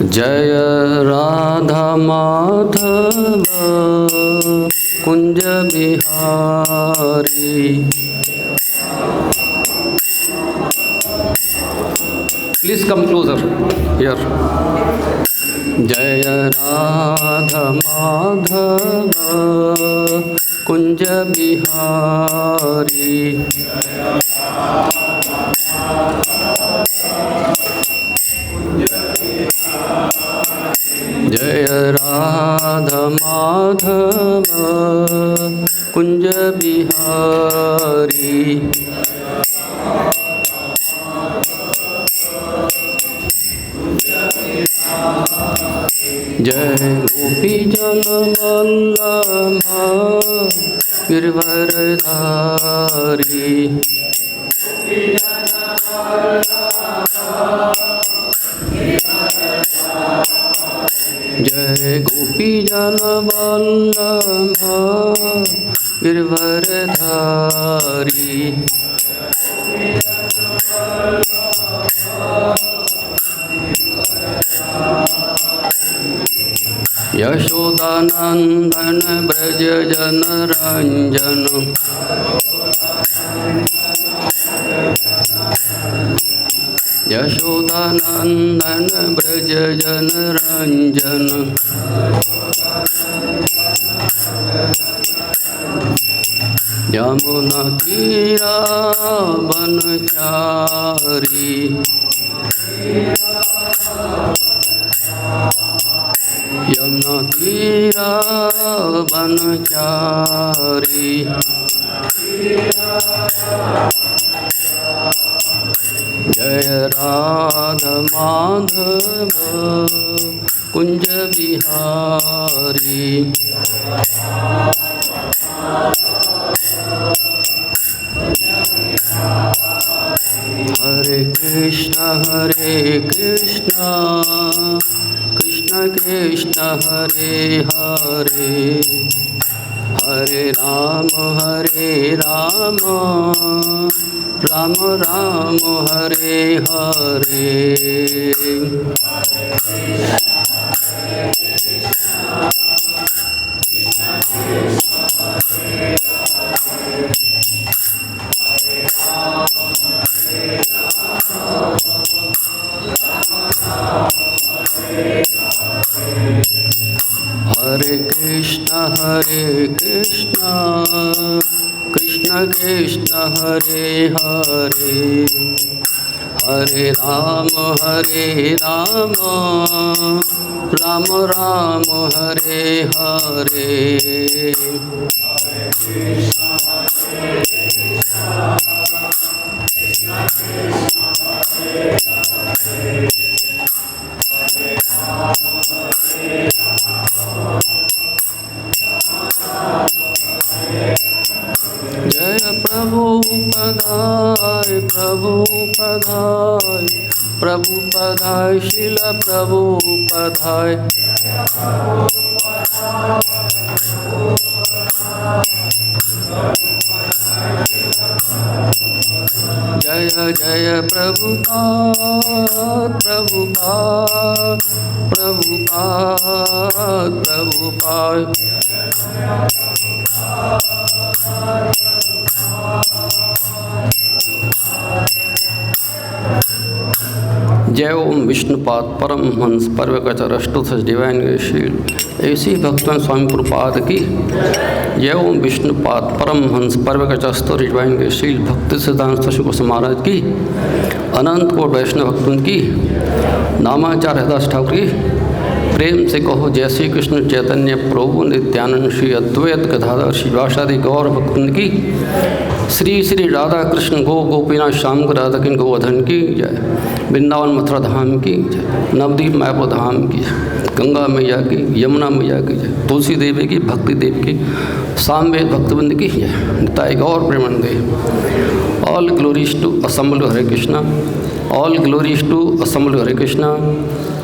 जय Radha Madhav Kunj Bihari. Please come closer here. जय राधा माधव कुंज बिहारी। जय राधा माधव कुंज बिहारी। जय गोपी जन वल्लभ गिरवरधारी। जय गोपी जन वल्लभ गिरवरधारी। यशोदानंदन ब्रज जन रंजन। यशोदानंदन ब्रज जन रंजन। यमुना तीरा बनचारी। यमुना तीरा बनचारी। जय राधा माधव कुंज बिहारी। हरे कृष्ण कृष्ण कृष्ण हरे हरे। हरे राम राम राम हरे हरे। हरे कृष्ण कृष्ण कृष्ण हरे हरे। हरे राम राम राम हरे हरे। जय प्रभुपदाय प्रभुपदाय प्रभुपदाय शिल प्रभुपदाय। जय जय प्रभुपाद प्रभुपाद प्रभुपाद प्रभुपाद। जय ओम विष्णुपाद परमहंस परवकचरष्टुथ डिवाइन शील ऐसी भक्तन स्वामी प्रभुपाद की। जय ओम विष्णुपाद परमहंस परवकचरष्टुथ डिवाइन शील भक्ति सिद्धांत गोस्वामी महाराज की। अनंत कोट वैष्णव भक्तों की। नामाचार्य हरिदास ठाकुर की। प्रेम से कहो जय श्री कृष्ण चैतन्य प्रभु नित्यानंद श्री अद्वैत गदाधर श्रीवासादि गौर भक्तन की। श्री श्री राधा कृष्ण गोपीनाथ श्याम राधा किन गोवर्धन की जय। वृंदावन मथुरा धाम की जय। नवदीप मायापुर धाम की जय। गंगा मैया की, यमुना मैया की जय। तुलसी देवी की, भक्ति देव की, सामवेद भक्तवृंद की जय। निताय गौर प्रेमानंदे। All glories to assembled Hare Krishna. All glories to assembled Hare Krishna.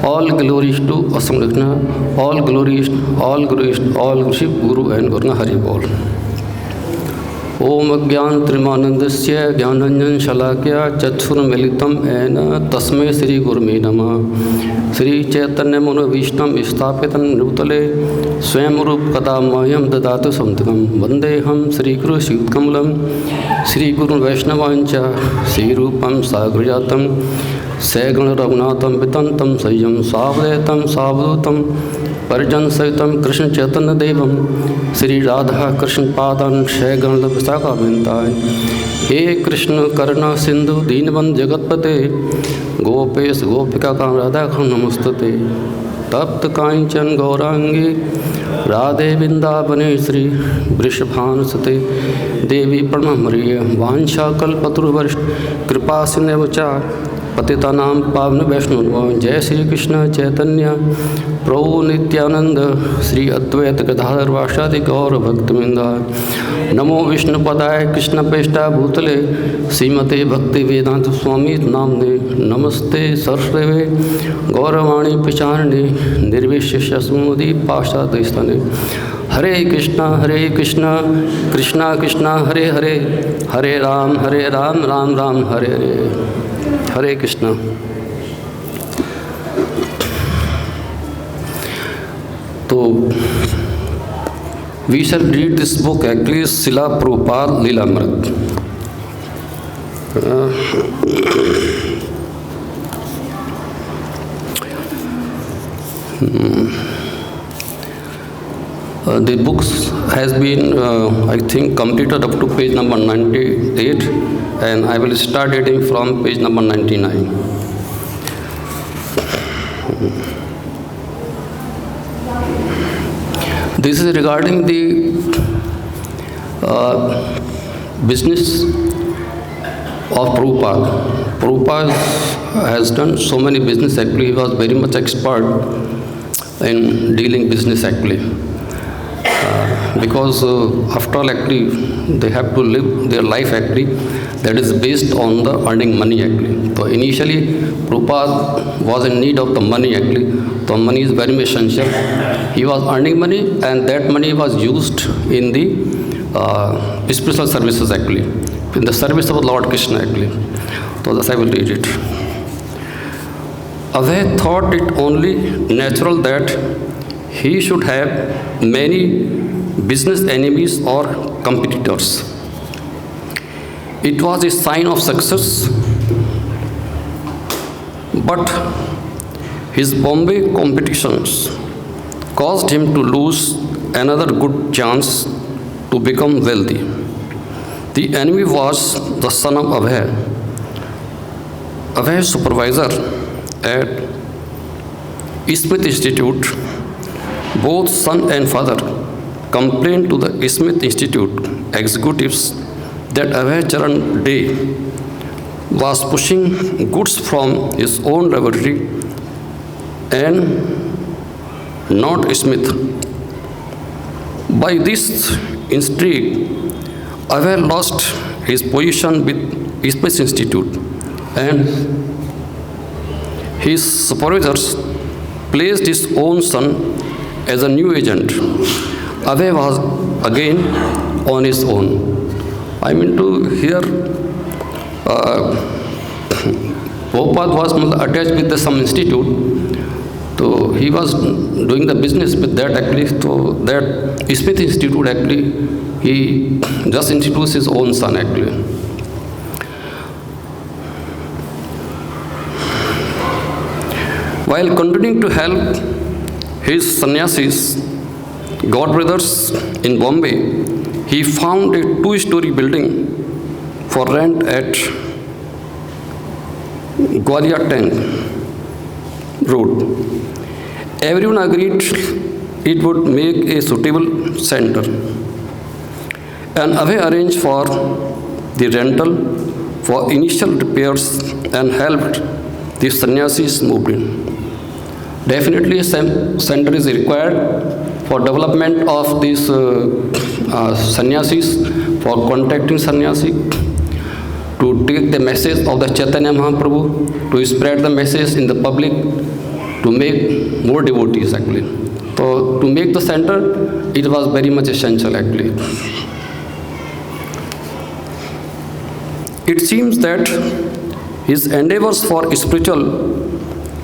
All glories to assembled Krishna. All glories all Shiv गुरु एंड गुरु हरि बोल। ओम अज्ञानतिमिरान्धस्य ज्ञानाञ्जनशलाकया चक्षुरुन्मीलितं येन तस्मै श्रीगुरुवे नमः। श्रीचैतन्यमनोभीष्टं स्थापितं भूतले स्वयं रूपकदा मह्यं ददातु संतकं। वन्देऽहं श्रीगुरुश्रीयुतकमलं श्रीगुरुवैष्णवाञ्च श्रीरूपं साग्रजातं सगणरघुनाथं वितन्तं सह्यं सावधेतं सावधूतं परिजनसहितं कृष्णचैतन्यदेवं श्रीराधाकृष्णपादान् सगणविशाखान्वितान्। हे कृष्ण करुणा सिंधु दीनबन्धु जगत्पते गोपेश गोपिकाकान्त राधाकान्त नमस्तुते। तप्त कांचन गौरांगी राधे वृंदावने श्री वृषभानुसुते देवी प्रणम्रिय वाञ्छाकल्पतरुर्भश्च कृपा सिन्धुभ्यो च पतितानां पावन वैष्णव। जय श्री कृष्ण चैतन्य प्रभु नित्यानंद श्री अद्वैत गदाधर वासादि गौर भक्तवृंद। नमो विष्णुपदाय कृष्णप्रेष्ठाय भूतले श्रीमते भक्ति वेदांत स्वामी नामने। नमस्ते सरस्वती गौरवाणी प्रचारिणे निर्विशेषशून्यवादी पाश्चात्यस्थाने। हरे कृष्णा कृष्णा कृष्णा हरे हरे, हरे राम राम राम हरे हरे। हरे कृष्णा। तो we shall read this book, actually Srila Prabhupada Leelamrit. The books has been I think completed up to page number 98, and I will start reading from page number 99. This is regarding the business of Prabhupada. Prabhupada has done so many business actually. He was very much expert in dealing business actually. Because after all actually they have to live their life actually that is based on the earning money actually. So initially Prabhupada was in need of the money actually. So money is very much essential. He was earning money and that money was used in the spiritual services actually, in the service of Lord Krishna actually. So thus I will read it. Abhay thought it only natural that he should have many business enemies or competitors. It was a sign of success, but his Bombay competitions caused him to lose another good chance to become wealthy. The enemy was the son of Abhay. Abhay's supervisor at Smith Institute, both son and father complained to the Smith Institute executives that Abhay Charan Day was pushing goods from his own laboratory and not Smith. By this intrigue, Abhay lost his position with Smith Institute and his supervisors placed his own son as a new agent. Abhay was again on his own. I mean to hear Prabhupada was attached with some institute, so he was doing the business with that actually. So that Smith Institute actually, he just introduced his own son actually. While continuing to help his sannyasis, God brothers in Bombay, he found a 2-story building for rent at Gwalior Tank Road. Everyone agreed it would make a suitable center, and Abhay arranged for the rental for initial repairs and helped the sannyasis move in. Definitely a center is required for development of these sannyasis, for contacting sannyasi, to take the message of the Chaitanya Mahaprabhu, to spread the message in the public, to make more devotees actually. So to make the center, it was very much essential actually. It seems that his endeavors for spiritual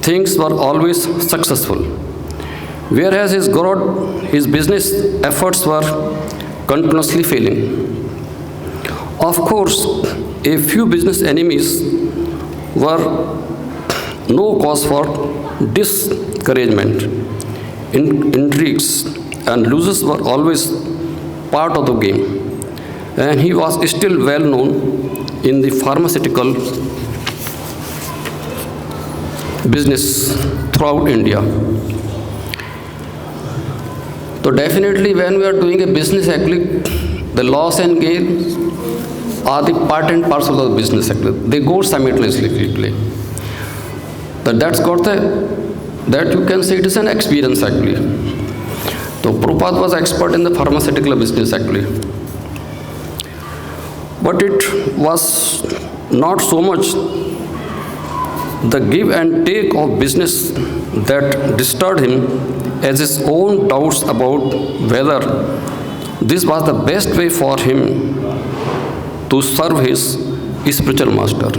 things were always successful, whereas his business efforts were continuously failing. Of course, a few business enemies were no cause for discouragement. Intrigues and losses were always part of the game, and he was still well known in the pharmaceutical business throughout India. So definitely when we are doing a business, actually the loss and gain are the part and parcel of the business, actually. They go simultaneously. That's got that you can say it is an experience, actually. So Prabhupada was expert in the pharmaceutical business, actually. But it was not so much the give and take of business that disturbed him as his own doubts about whether this was the best way for him to serve his spiritual master.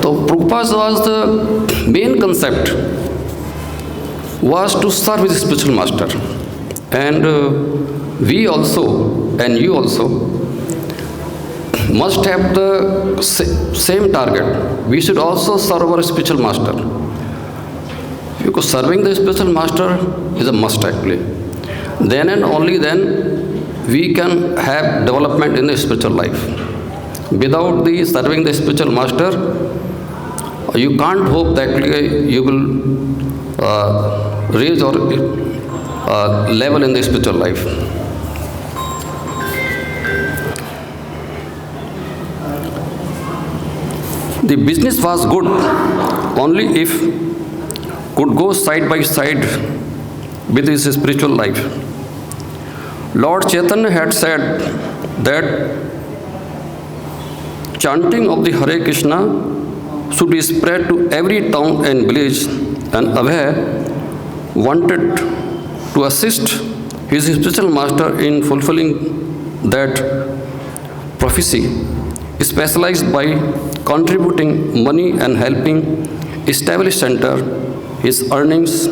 So Prabhupada's was the main concept was to serve his spiritual master. And we also, and you also, must have the same target. We should also serve our spiritual master. Because serving the spiritual master is a must, actually. Then and only then we can have development in the spiritual life. Without the serving the spiritual master, you can't hope that you will raise your level in the spiritual life. The business was good only if could go side by side with his spiritual life. Lord Chaitanya had said that chanting of the Hare Krishna should be spread to every town and village, and Abhay wanted to assist his spiritual master in fulfilling that prophecy, specialized by contributing money and helping establish center. His earnings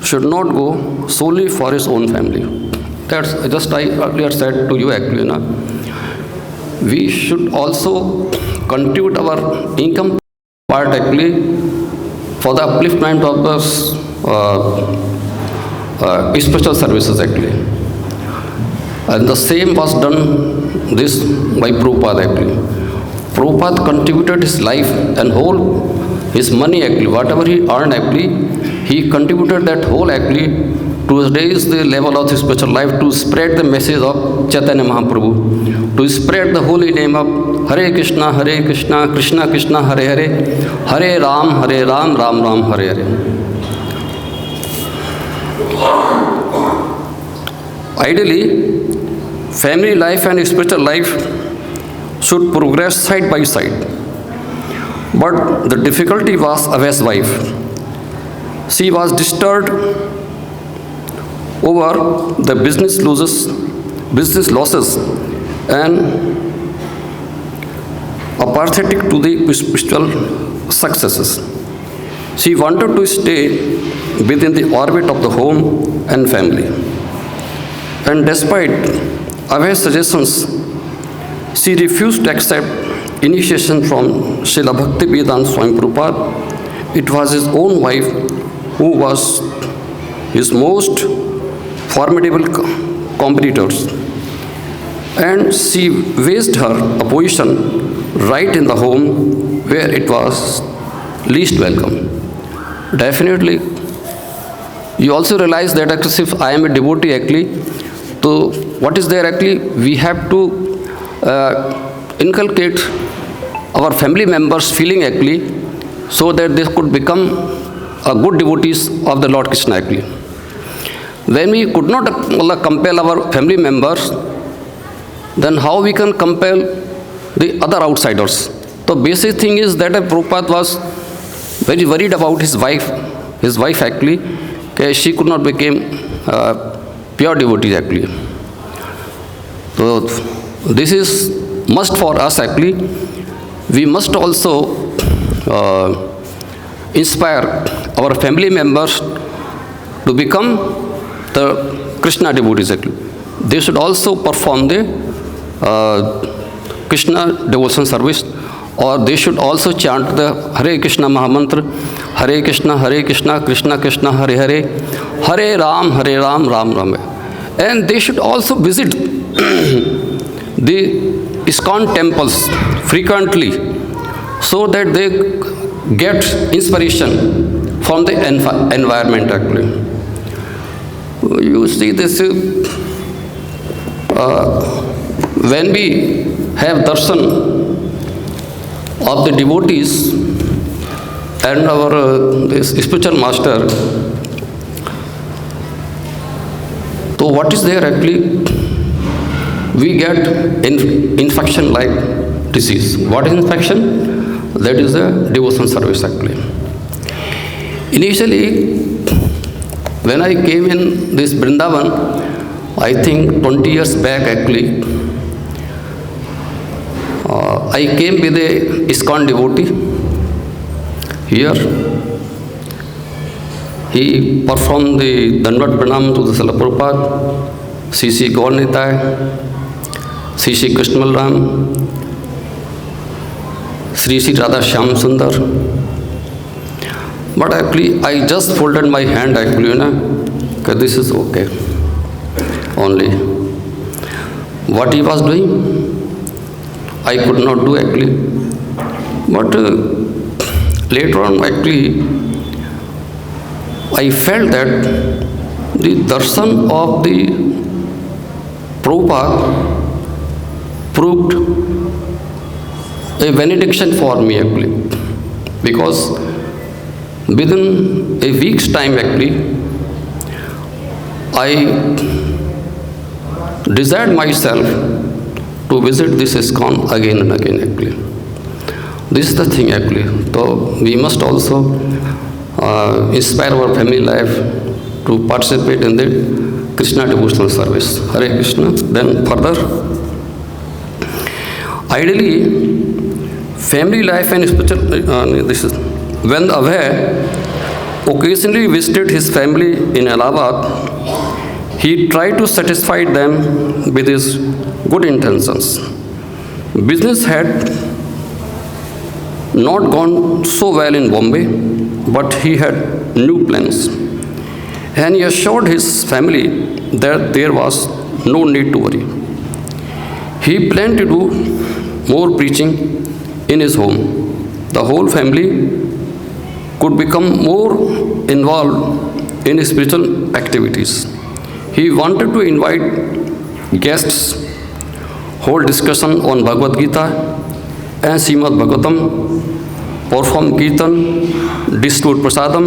should not go solely for his own family. That's just I earlier said to you, actually. We should also contribute our income part, actually, for the upliftment of the spiritual services, actually. And the same was done this by Prabhupada, actually. Prabhupada contributed his life and whole his money, actually, whatever he earned, actually, he contributed that whole, actually, to raise the level of his spiritual life, to spread the message of Chaitanya Mahaprabhu, to spread the holy name of Hare Krishna, Krishna Krishna, Hare Hare, Hare Ram, Ram Ram, Hare Hare. Ideally, family life and spiritual life should progress side by side. But the difficulty was Abhay's wife. She was disturbed over the business losses, and apathetic to the spiritual successes. She wanted to stay within the orbit of the home and family. And despite Abhay's suggestions, she refused to accept initiation from Srila Bhakti-Vedanta Swami Prabhupada. It was his own wife who was his most formidable competitors, and she waged her opposition right in the home where it was least welcome. Definitely, you also realize that actually if I am a devotee, actually, so what is there, actually, we have to inculcate our family members' feeling, actually, so that they could become good devotees of the Lord Krishna, actually. When we could not compel our family members, then how we can compel the other outsiders? The basic thing is that Prabhupada was very worried about his wife. His wife, actually, she could not become pure devotee, actually. So this is must for us actually. We must also inspire our family members to become the Krishna devotees actually. They should also perform the Krishna devotion service, or they should also chant the Hare Krishna Mahamantra, Hare Krishna, Krishna Krishna, Hare Hare, Hare Ram, Ram Ram. And they should also visit the ISKCON temples frequently, so that they get inspiration from the environment actually. You see this, when we have darshan of the devotees and our this spiritual master, so what is there actually? We get infection like disease. What is infection? That is a devotion service actually. Initially, when I came in this Vrindavan, I think 20 years back actually, I came with a ISKCON devotee here. He performed the Dandavat Pranam to the Srila Prabhupada, C.C. Gaur Nitai, C.C. Krishna Balram, Sri Radha Shyam Sundar. But actually, I just folded my hand actually, because this is okay. Only what he was doing, I could not do actually. But later on actually, I felt that the darshan of the Prabhupada proved a benediction for me actually, because within a week's time actually, I desired myself to visit this ISKCON again and again actually. This is the thing actually. So we must also inspire our family life to participate in the Krishna devotional service. Hare Krishna. Then further, ideally, family life and spiritual, this is, when Abhay occasionally visited his family in Allahabad, he tried to satisfy them with his good intentions. Business had not gone so well in Bombay, but he had new plans. And he assured his family that there was no need to worry. He planned to do more preaching in his home. The whole family could become more involved in spiritual activities. He wanted to invite guests, hold discussion on Bhagavad-Gita and Srimad Bhagavatam, perform Kirtan, distribute Prasadam.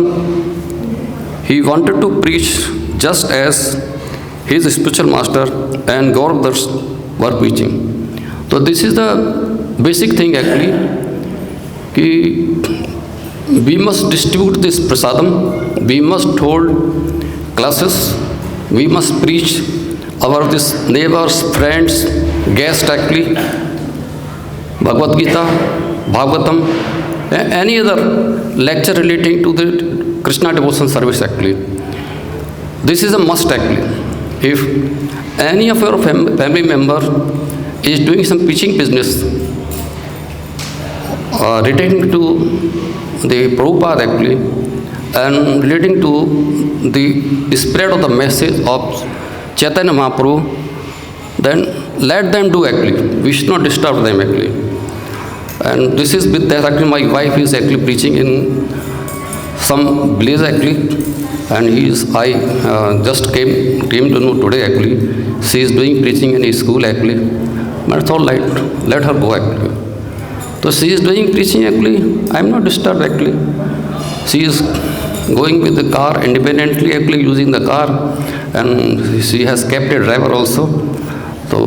He wanted to preach just as his spiritual master and Gaurav were preaching. So this is the basic thing actually, we must distribute this Prasadam, we must hold classes, we must preach our this neighbors, friends, guests actually, Bhagavad-Gita, Bhagavatam, any other lecture relating to the Krishna devotion service actually. This is a must actually. If any of your family member is doing some preaching business relating to the Prabhupada actually, and relating to the spread of the message of Chaitanya Mahaprabhu, then let them do actually. We should not disturb them actually. And this is with that actually my wife is actually preaching in some village actually, and I just came to know today actually, she is doing preaching in a school actually. But it's all right, let her go actually. So she is doing preaching actually, I am not disturbed actually. She is going with the car independently actually, using the car, and she has kept a driver also. So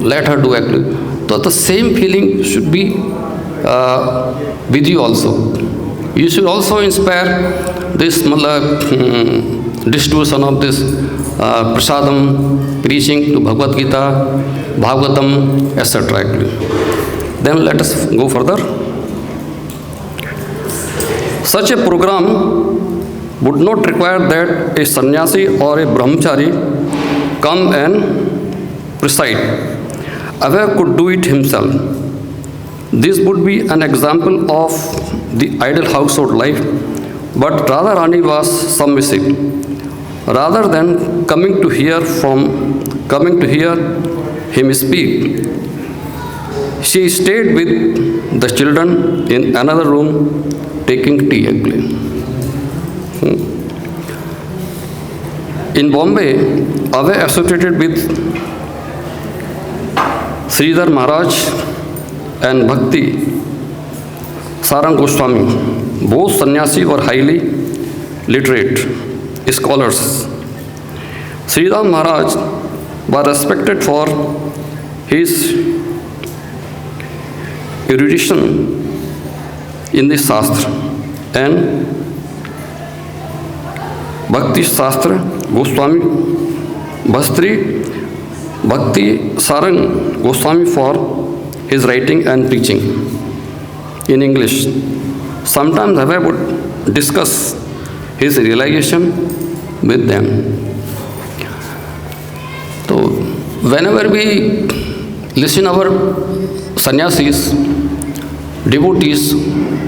let her do actually. So the same feeling should be with you also. You should also inspire this distribution of this prasadam, preaching to Bhagavad-Gita, Bhagavatam, etc. actually. Then let us go further. Such a program would not require that a sannyasi or a brahmachari come and preside. Avaya could do it himself. This would be an example of the ideal household life, but Radharani was submissive. Rather than coming to hear him speak, she stayed with the children in another room taking tea actually. In Bombay, Avaya associated with Sridhar Maharaj and Bhakti Sarang Goswami. Both sannyasis were highly literate scholars. Sridhar Maharaj was respected for his erudition in the Shastra, and Bhakti Shastra Goswami Bhakti Sarang Goswami for his writing and preaching in English. Sometimes Avaya would discuss his realization with them. So, whenever we listen our sannyasis, devotees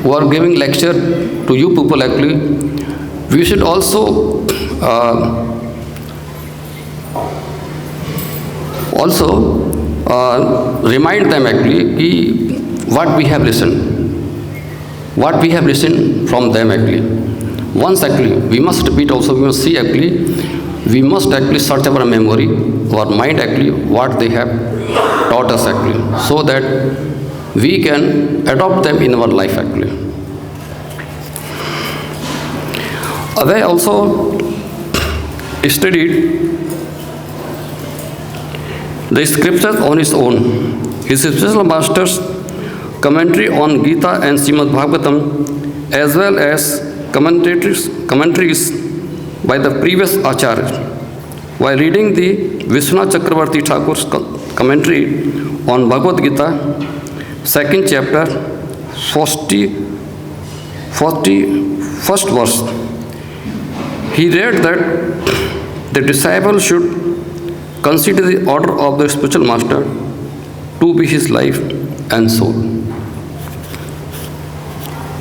who are giving lecture to you people actually, we should also remind them actually what we have listened from them actually. Once actually, we must repeat also, we must see actually, we must actually search our memory, our mind actually, what they have taught us actually, so that we can adopt them in our life actually. Avaya also studied the scriptures on his own. His spiritual master's commentary on Gita and Srimad Bhagavatam, as well as commentaries by the previous Acharya. While reading the Vishwanath Chakravarti Thakur's commentary on Bhagavad-Gita, 2nd chapter, 41st verse, he read that the disciple should consider the order of the spiritual master to be his life and soul.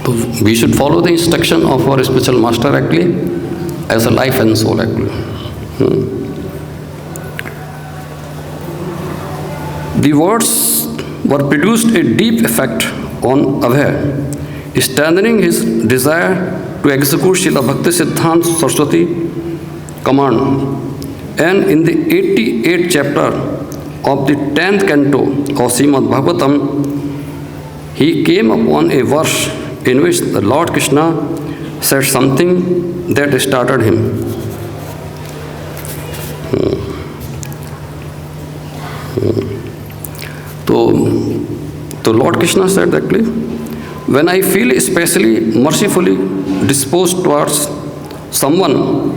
So we should follow the instruction of our spiritual master actually as a life and soul actually. The words were produced a deep effect on Avaya, strengthening his desire to execute Srila Bhakti Siddhanta Saraswati command. And in the 88th chapter of the 10th canto of Srimad Bhagavatam, he came upon a verse in which the Lord Krishna said something that startled him. So Lord Krishna said actually, when I feel especially mercifully disposed towards someone,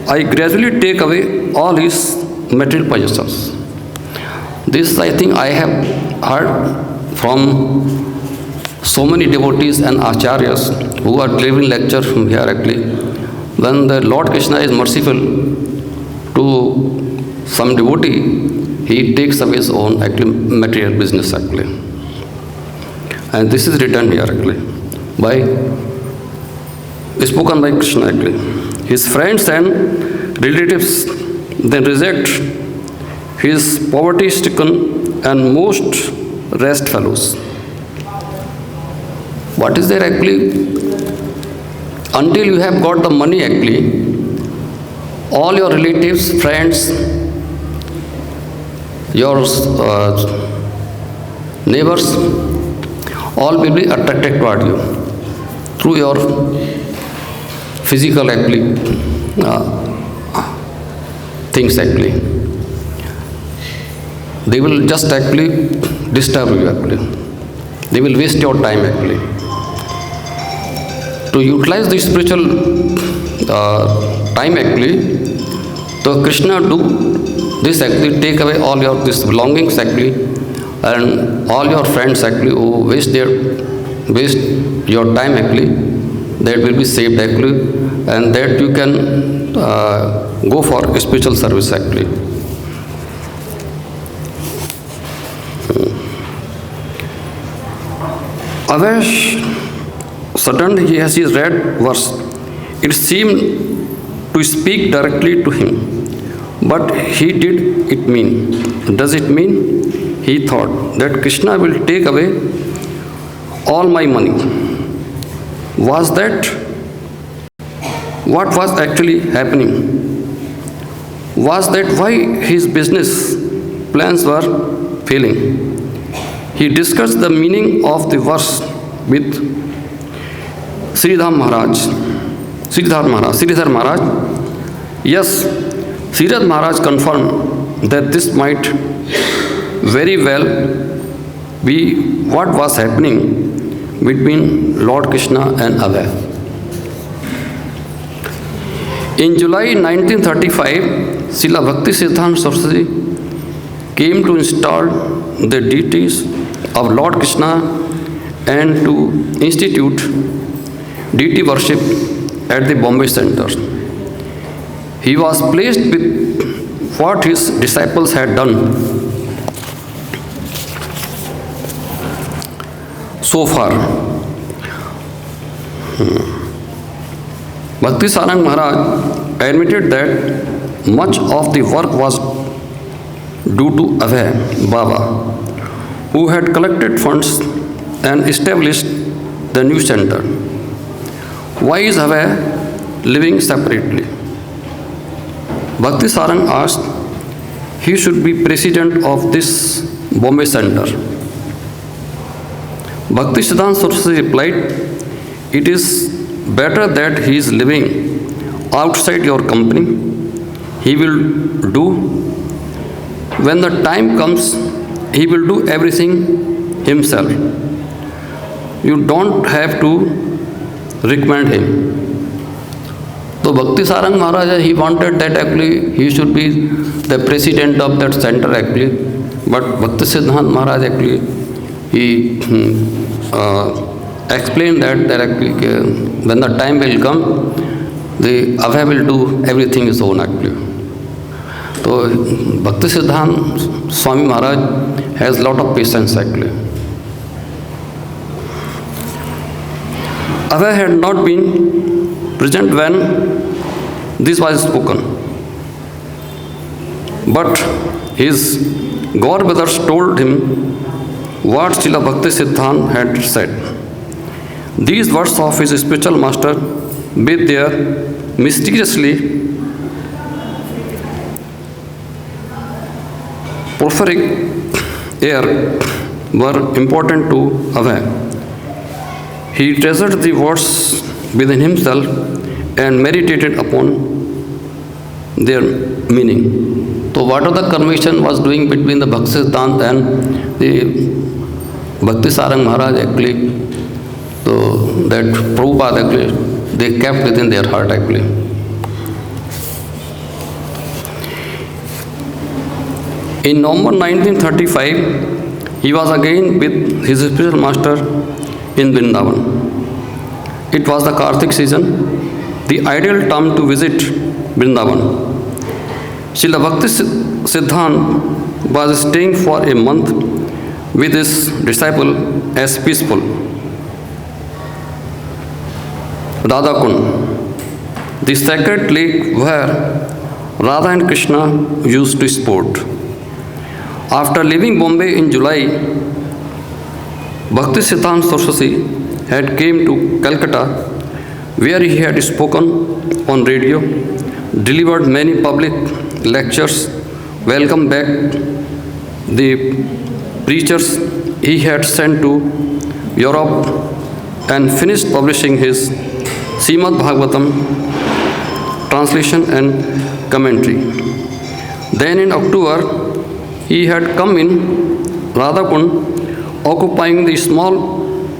I gradually take away all his material possessions. This I think I have heard from so many devotees and acharyas who are delivering lecture from here actually. When the Lord Krishna is merciful to some devotee, he takes away his own actually material business actually. And this is written here actually, spoken by Krishna actually. His friends and relatives then reject his poverty-stricken and most wretched fellows. What is there actually? Until you have got the money actually, all your relatives, friends, your neighbors, all will be attracted toward you through your physical actually things actually. They will just actually disturb you actually. They will waste your time actually. to utilize the spiritual time actually, so Krishna do this actually, take away all your this belongings actually, and all your friends actually who waste your time actually, that will be saved actually, and that you can go for spiritual service actually. Avesh, suddenly as he read verse, it seemed to speak directly to him. But he did it mean? Does it mean? He thought that Krishna will take away all my money. Was that what was actually happening? Was that why his business plans were failing? He discussed the meaning of the verse with Sridhar Maharaj. Yes, Sridhar Maharaj confirmed that this might very well be what was happening between Lord Krishna and Abhay. In July 1935, Srila Bhakti Siddhanta Saraswati came to install the deities of Lord Krishna and to institute deity worship at the Bombay Center. He was pleased with what his disciples had done so far. Bhakti Sarang Maharaj admitted that much of the work was due to Abhay Baba, who had collected funds and established the new center. Why is Abhay living separately? Bhakti Sarang asked, he should be president of this Bombay Center. Bhakti Siddhanta Saraswati replied, it is better that he is living outside your company. He will do, when the time comes, he will do everything himself. You don't have to recommend him. So Bhakti Sarang Maharaj, he wanted that actually he should be the president of that center actually. But Bhakti Siddhanta Maharaj actually, he explained that actually when the time will come, the Abhay will do everything his own actually. So Bhakti Siddhanta Swami Maharaj has lot of patience actually. Abhay had not been present when this was spoken, but his god brothers told him what Srila Bhakti Siddhanta had said. These words of his spiritual master, with their mysteriously propheric air, were important to Abhay. He treasured the words within himself and meditated upon their meaning. So what are the conversation was doing between the Bhakti Siddhanta and the Bhakti Sarang Maharaj actually, so that Prabhupada actually, they kept within their heart actually. In November 1935, he was again with his spiritual master in Vrindavan. It was the Kartik season, the ideal time to visit Vrindavan. Srila Bhakti Siddhanta was staying for a month with his disciple as peaceful. Radhakund, the sacred lake where Radha and Krishna used to sport. After leaving Bombay in July, Bhakti Siddhanta Saraswati had came to Calcutta, where he had spoken on radio, delivered many public lectures, welcomed back the preachers he had sent to Europe, and finished publishing his Srimad Bhagavatam translation and commentary. Then in October, he had come in Radhakund, occupying the small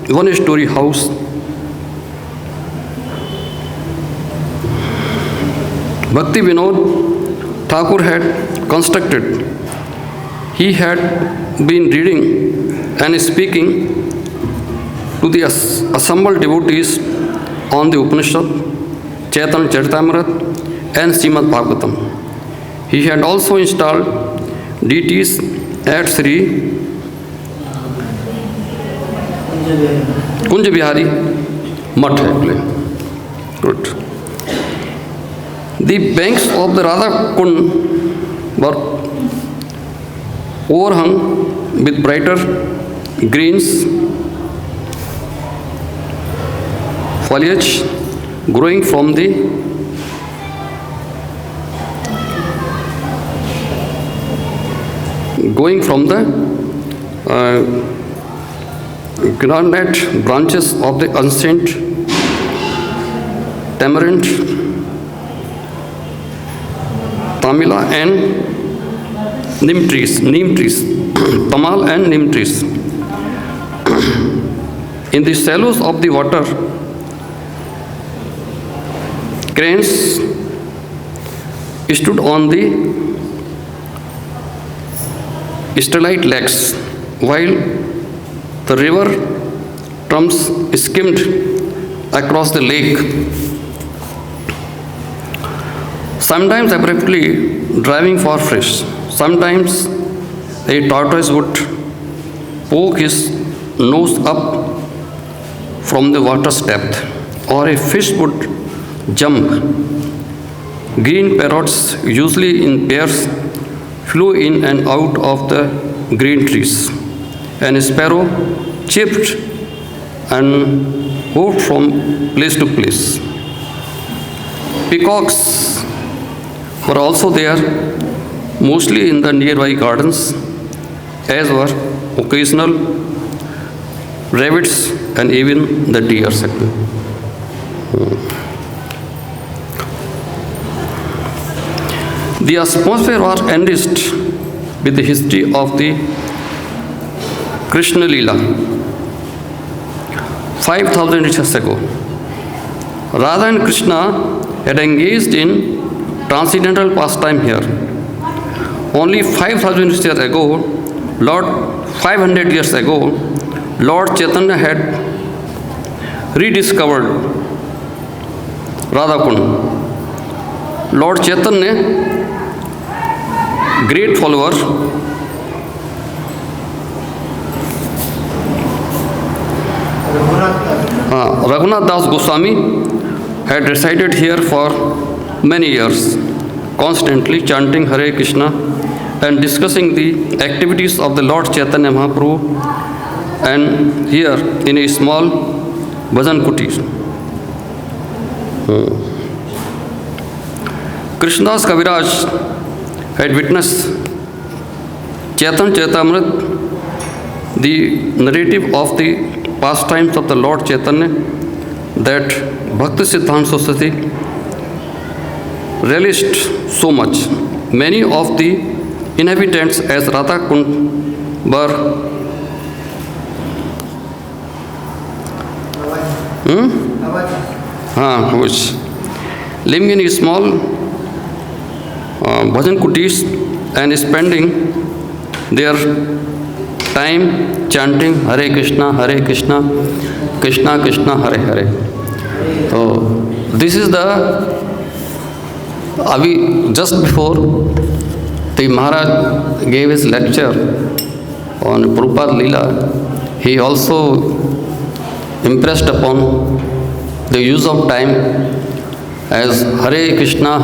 one-story house Bhakti Vinod Thakur had constructed. He had been reading and speaking to the assembled devotees on the Upanishad, Chaitanya Charitamrita and Srimad Bhagavatam. He had also installed deities at Sri Kunj Bihari Math actually. Good. The banks of the Radha Kund were overhung with brighter greens foliage growing from the granite branches of the ancient tamarind, tamila and neem trees, tamal and neem trees. In the shallows of the water, cranes stood on the starlight lakes, while the river trams skimmed across the lake, sometimes abruptly driving for fish. Sometimes a tortoise would poke his nose up from the water's depth, or a fish would jump. Green parrots, usually in pairs, flew in and out of the green trees, and a sparrow chirped and moved from place to place. Peacocks were also there, mostly in the nearby gardens, as were occasional rabbits and even the deer. The atmosphere was enriched with the history of the Krishna Leela. 5,000 years ago, Radha and Krishna had engaged in transcendental pastime here. Only 5,000 years ago, 500 years ago, Lord Chaitanya had rediscovered Radha Kund. Lord Chaitanya, great follower, Raghunath Das Goswami had resided here for many years, constantly chanting Hare Krishna and discussing the activities of the Lord Chaitanya Mahaprabhu, and here in a small bhajan kuti. Krishnadas Kaviraj had witnessed Chaitanya Charitamrita, the narrative of the pastimes of the Lord Chaitanya that Bhakti Siddhanta Saraswati relished so much. Many of the inhabitants as Radha Kund were living in small bhajan kutis and spending their time chanting Hare Krishna, Krishna Krishna, Hare Hare. So this is just before the Maharaj gave his lecture on Prabhupada Leela, he also impressed upon the use of time as Hare Krishna,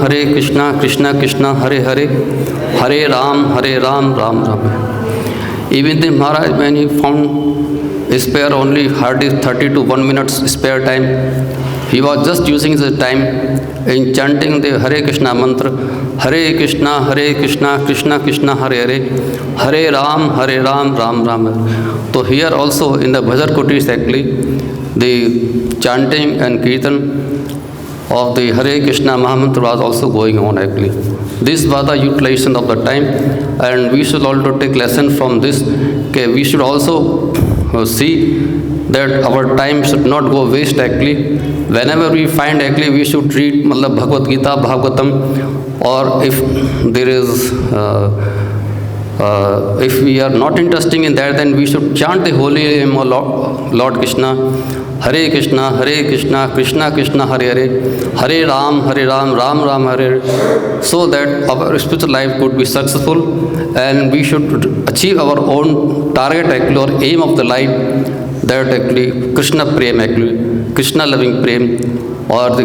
Krishna Krishna, Hare Hare, Hare Ram, Ram Ram. Even the Maharaj, when he found spare only hardly 30 to 1 minute spare time, he was just using the time in chanting the Hare Krishna mantra, Hare Krishna, Krishna Krishna, Hare Hare, Hare Ram, Ram Ram. So here also in the bhajan kutis actually, the chanting and kirtan of the Hare Krishna Mahamantra was also going on actually. This was the utilization of the time, and we should also take lesson from this. Okay, we should also see that our time should not go waste actually. Whenever we find actually we should read Bhagavad-Gita, Bhagavatam, or if there is if we are not interested in that, then we should chant the holy name of Lord Krishna. Hare Krishna, Hare Krishna, Krishna Krishna, Hare Hare, Hare Ram, Ram Ram, Hare Hare, so that our spiritual life could be successful, and we should achieve our own target actually, or aim of the life, that actually Krishna Prem actually, Krishna loving Prem, or the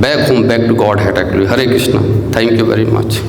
back home, back to Godhead actually. Hare Krishna. Thank you very much.